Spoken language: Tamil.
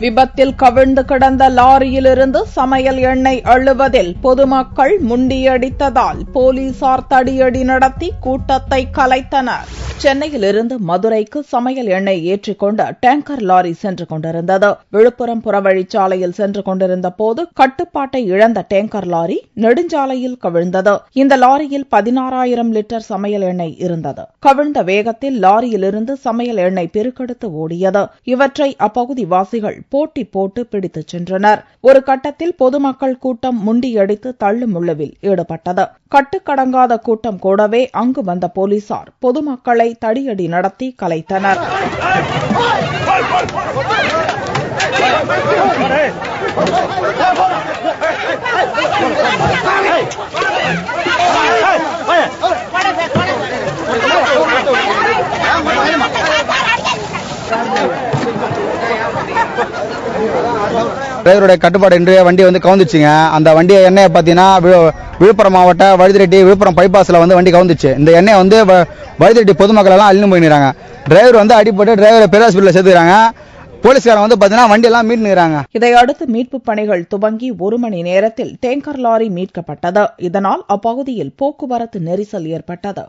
விபத்தில் கவிழ்ந்து கிடந்த லாரியிலிருந்து சமையல் எண்ணெய் அள்ளுவதில் பொதுமக்கள் முண்டியடித்ததால் போலீசார் தடியடி நடத்தி கூட்டத்தை கலைத்தனர். சென்னையிலிருந்து மதுரைக்கு சமையல் எண்ணெய் ஏற்றிக்கொண்டு டேங்கர் லாரி சென்று கொண்டிருந்தது. விழுப்புரம் புறவழிச்சாலையில் சென்று கொண்டிருந்த போது கட்டுப்பாட்டை இழந்த டேங்கர் லாரி நெடுஞ்சாலையில் கவிழ்ந்தது. இந்த லாரியில் 16,000 லிட்டர் சமையல் எண்ணெய் இருந்தது. கவிழ்ந்த வேகத்தில் லாரியிலிருந்து சமையல் எண்ணெய் பெருக்கெடுத்து ஓடியது. இவற்றை அப்பகுதி வாசிகள் போட்டி போட்டு பிடித்துச் சென்றனர். ஒரு கட்டத்தில் பொதுமக்கள் கூட்டம் முண்டியடித்து தள்ளுமுள்ளுவில் ஈடுபட்டது. கட்டுக்கடங்காத கூட்டம் கூடவே அங்கு வந்த போலீசார் பொதுமக்களை தடியடி நடத்தி கலைத்தனர். டிரைவருடைய கட்டுப்பாடு இன்று வண்டி கவுந்துச்சுங்க. அந்த வண்டியை எண்ணெயை பார்த்தீங்கன்னா விழுப்புரம் மாவட்ட வழுதிரெட்டி விழுப்புரம் பைபாஸ்ல வண்டி கவுந்துச்சு. இந்த எண்ணெயை வழுதிரெட்டி பொதுமக்கள் எல்லாம் அள்ளி போயிடுறாங்க. டிரைவர் அடிப்பட்டு டிரைவரை பெரிய ஹாஸ்பிட்டல் சேர்த்துக்கிறாங்க. போலீஸ்காரன் பார்த்தீங்கன்னா வண்டி எல்லாம் மீட்கிறாங்க. இதையடுத்து மீட்பு பணிகள் துவங்கி 1 மணி நேரத்தில் டேங்கர் லாரி மீட்கப்பட்டது. இதனால் அப்பகுதியில் போக்குவரத்து நெரிசல் ஏற்பட்டது.